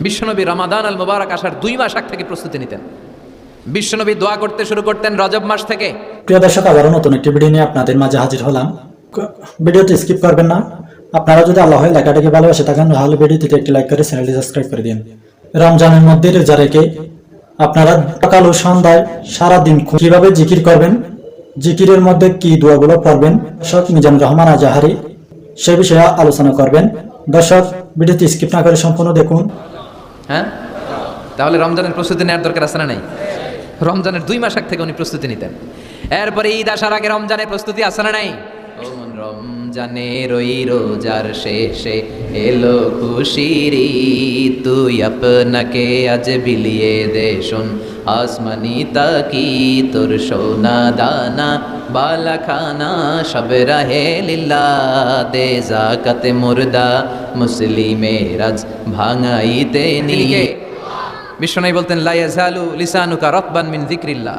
বিশ্বনবী রমাদান আল মুবারক আসার 2 মাস আগ থেকে প্রস্তুতি নিতেন। বিশ্বনবী দোয়া করতে শুরু করতেন রজব মাস থেকে। প্রিয় দর্শক, আবারও নতুন একটি ভিডিও নিয়ে আপনাদের মাঝে হাজির হলাম। ভিডিওটি স্কিপ করবেন না। আপনারা যদি আল্লাহর লেখাটাকে ভালোবাসে থাকেন তাহলে ভিডিওটিতে একটি লাইক করে চ্যানেলটি সাবস্ক্রাইব করে দিন। রমজানের মধ্যে রোজা রেখে আপনারা সকাল ও সন্ধ্যায় সারাদিন কিভাবে জিকির করবেন, জিকিরের মধ্যে কি দোয়াগুলো পড়বেন, দর্শক মিজানুর রহমান আজাহারি সে বিষয়ে আলোচনা করবেন। দর্শক, ভিডিওটি স্কিপ না করে সম্পূর্ণ দেখুন। হ্যাঁ, তাহলে রমজানের প্রস্তুতি নেওয়ার দরকার আছে না নাই? রমজানের 2 মাস আগ থেকে উনি প্রস্তুতি নিতেন। এরপরে ঈদ আসার আগে রমজানের প্রস্তুতি আছে না নাই? রমজানের ওই রোজার শেষে এলো খুশির ঈদ, তুই আপনাকে আজ বিলিয়ে দে শোন আসমানি তাকি, তোর সোনা দানা বালা খানা সব রাহে লিল্লাহ, দে যাকাতে মুর্দা মুসলিমের আজ ভাঙাইতে নিয়ে। বিশ্বনবী বলতেন লা ইয়াজালু লিসানুকা রাতবান মিন যিকরিল্লাহ,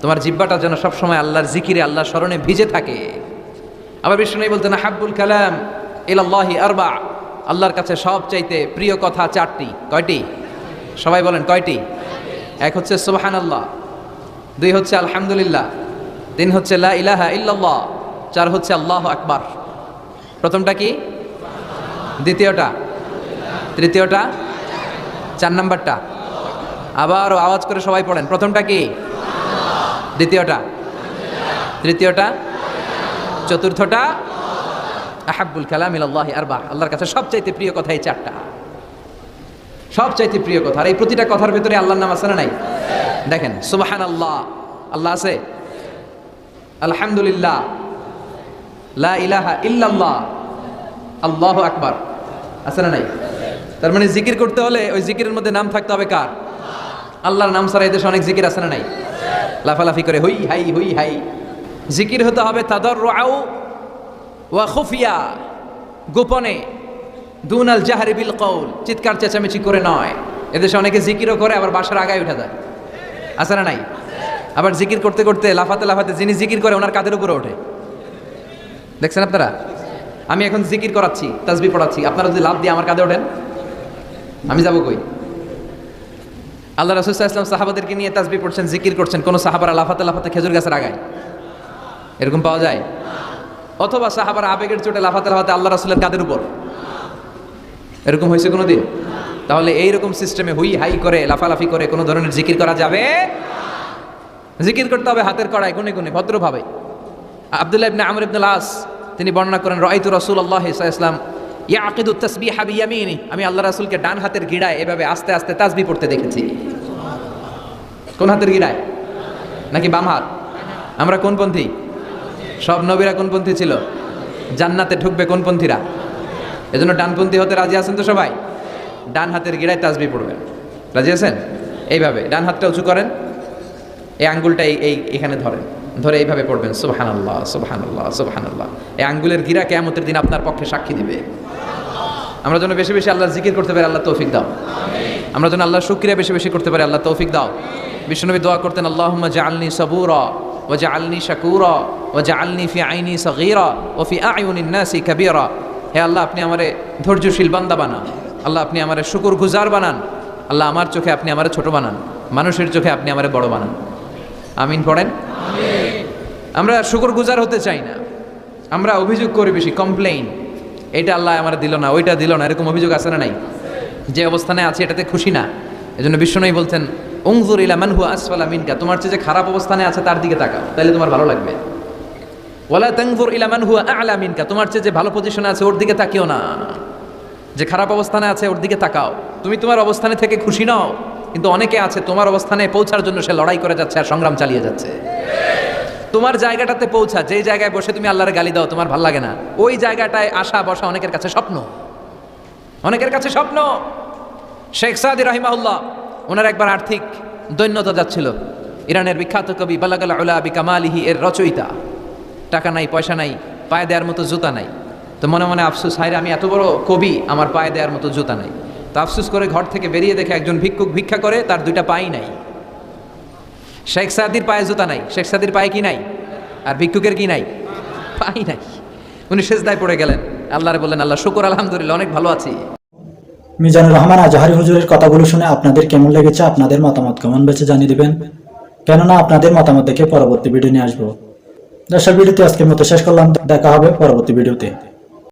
তোমার জিহ্বাটা যেন সব সময় আল্লাহর জিকিরে, আল্লাহর স্মরণে ভিজে থাকে। আবার বিশ্বনবী বলতেন হাব্বুল কালাম ইলাল্লাহি আরবা, আল্লাহর কাছে সবচাইতে প্রিয় কথা 4টি। কয়টি? সবাই বলেন কয়টি? 1 হচ্ছে সুবহানাল্লাহ, 2 হচ্ছে আলহামদুলিল্লাহ, 3 হচ্ছে লা ইলাহা ইল্লাল্লাহ, 4 হচ্ছে আল্লাহু আকবার। প্রথমটা কি? দ্বিতীয়টা? তৃতীয়টা? 4 নাম্বারটা? আবারও আওয়াজ করে সবাই পড়েন। প্রথমটা কি? দ্বিতীয়টা? তৃতীয়টা? চতুর্থটা? আহাব্বুল কালাম ইলাল্লাহি আরবা, আল্লাহর কাছে সবচাইতে প্রিয় কথা এই 4টা, সবচাইতে প্রিয় কথা। আর এই প্রতিটা কথার ভিতরে আল্লাহর নাম আছে না নাই? দেখেন, সুবহানাল্লাহ আল্লাহ আছে, আলহামদুলিল্লাহ, লা ইলাহা ইল্লাল্লাহ, আল্লাহু আকবার আছে না নাই? তার মানে জিকির করতে হলে ওই জিকিরের মধ্যে নাম থাকতে হবে কার? আল্লাহর নাম ছাড়া এদেশে অনেক জিকির আছে না নাই? লাফালাফি করে হুই হাই হুই হাই। জিকির হতে হবে তাদাররুআউ ওয়া খুফিয়া, গোপনে, দুনাল জাহরি বিল কওল, চিৎকার চেঁচামেচি করে নয়। এদেশে অনেকে জিকিরও করে আবার বাসার আগায় উঠে যায়, আছে না নাই? আবার জিকির করতে করতে লাফাতে লাফাতে যিনি জিকির করে ওনার কাঁধের উপরে ওঠে, দেখছেন আপনারা? আমি এখন জিকির করাচ্ছি, তাসবিহ পড়াচ্ছি, আপনারা যদি লাফ দিয়ে আমার কাঁধে ওঠেন, আমি যাবো কই? আল্লাহ রাসূল সাল্লাল্লাহু আলাইহি ওয়াসাল্লাম সাহাবাদেরকে নিয়ে তাসবিহ পড়ছেন, জিকির করছেন, কোন সাহাবারা লাফাতে লাফাতে খেজুর গাছের আগায়, এরকম পাওয়া যায়? অথবা সাহাবারা আবেগের চোটে লাফাতে লাফাতে আল্লাহ রাসূলের কাঁধের উপর, এরকম হয়েছে কোনোদিন? তাহলে এইরকম সিস্টেমে হুই হাই করে লাফালাফি করে কোনো ধরনের জিকির করা যাবে? জিকির করতে হবে হাতের কড়ায়, গুনে গুনে, ভদ্রভাবে। আব্দুল্লাহ ইবনে আমর ইবনে আল-আস তিনি বর্ণনা করেন, রাআইতু রাসূলুল্লাহ সাল্লাল্লাহু আলাইহি ওয়াসাল্লাম ইয়াকিদু তাসবিহা বিয়ামিনি, আমি আল্লাহ রাসূলকে ডান হাতের গিড়ায় এভাবে আস্তে আস্তে তাসবিহ পড়তে দেখেছি। কোন হাতের গিড়ায়? নাকি বাম হাত? আমরা কোন পন্থী? সব নবীরা কোন পন্থী ছিল? জান্নাতে ঢুকবে কোন পন্থীরা? এজন্য ডানপন্থী হতে রাজি আছেন তো সবাই? ডান হাতের গিড়ায় তাসবিহ পড়বেন, রাজি আছেন? এইভাবে ডান হাতটা উঁচু করেন, এই আঙ্গুলটা এখানে ধরেন, ধরে এইভাবে পড়বেন সুবহানাল্লাহ সুবহানাল্লাহ সুবহানাল্লাহ। এই আঙ্গুলের গিরা কিয়ামতের দিন আপনার পক্ষে সাক্ষী দিবে। আমরা যেন বেশি বেশি আল্লাহর জিকির করতে পারি, আল্লাহ তৌফিক দাও। আমরা যেন আল্লাহর শুকরিয়া বেশি বেশি করতে পারি, আল্লাহ তৌফিক দাও। বিশ্বনবী দোয়া করতেন, আল্লাহুম্মা জাআলনি সাবুরা ওয়া জাআলনি শাকুরা ওয়া জাআলনি ফি আইনি সগীরা ওয়া ফি আ'য়ুনিন নাসি কাবীরা। হে আল্লাহ, আপনি আমারে ধৈর্যশীল বান্দা বানান, আল্লাহ আপনি আমারে শুকরগুজার বানান, আল্লাহ আমার চোখে আপনি আমারে ছোট বানান, মানুষের চোখে আপনি আমারে বড় বানান। আমিন পড়েন। আমরা শুকরগুজার হতে চাই না, আমরা অভিযোগ করি বেশি, কমপ্লেইন, এটা আল্লাহ আমার দিল না, ওইটা দিল না, এরকম অভিযোগ আছে না নাই? যে অবস্থানে আছে এটাতে খুশি না। এজন্য বিশ্বনবী বলতেন উনজুর ইলা মান হুয়া আসফালা মিনকা, তোমার চেয়ে যে খারাপ অবস্থানে আছে তার দিকে তাকাও, তাহলে তোমার ভালো লাগবে। ওয়ালা তানজুর ইলা মান হুয়া আ'লা মিনকা, তোমার চেয়ে যে ভালো পজিশনে আছে ওর দিকে তাকিও না, যে খারাপ অবস্থানে আছে ওর দিকে তাকাও। তুমি তোমার অবস্থানে থেকে খুশি নাও, কিন্তু অনেকে আছে তোমার অবস্থানে পৌঁছার জন্য সে লড়াই করে যাচ্ছে আর সংগ্রাম চালিয়ে যাচ্ছে। তোমার জায়গাটাতে পৌঁছা, যেই জায়গায় বসে তুমি আল্লাহর গালি দাও তোমার ভালো লাগে না, ওই জায়গাটায় আসা বসা অনেকের কাছে স্বপ্ন, অনেকের কাছে স্বপ্ন। শেখ সাদি রাহিমাহুল্লাহ, ওনার একবার আর্থিক দৈন্যতা যাচ্ছিল। ইরানের বিখ্যাত কবি বালাগাল উলা বিকামালিহি এর রচয়িতা, টাকা নাই, পয়সা নাই, পায়ে দেওয়ার মতো জুতা নাই। তো মনে মনে আফসোস, হায়রে আমি এত বড় কবি, আমার পায়ে দেওয়ার মতো জুতা নাই। তো আফসোস করে ঘর থেকে বেরিয়ে দেখে একজন ভিক্ষুক ভিক্ষা করে, তার 2টা পাই নাই। শেখ সাদির পায়ে জুতা নাই, শেখ সাদির পায়ে কি নাই? আর ভিক্ষুকের কি নাই? পাই নাই। উনি সেজদায় পড়ে গেলেন, আল্লাহরে বললেন, আল্লাহ শুকর, আলহামদুলিল্লাহ, অনেক ভালো আছি। মিজানুর রহমান আজহারি হুজুরের কথাগুলো শুনে আপনাদের কেমন লেগেছে আপনাদের মতামত কমেন্ট বক্সে জানিয়ে দিবেন, কেননা আপনাদের মতামত দেখে পরবর্তী ভিডিও নিয়ে আসবো। দর্শক, ভিডিওটি আজকের মতো শেষ করলাম, দেখা হবে পরবর্তী ভিডিওতে।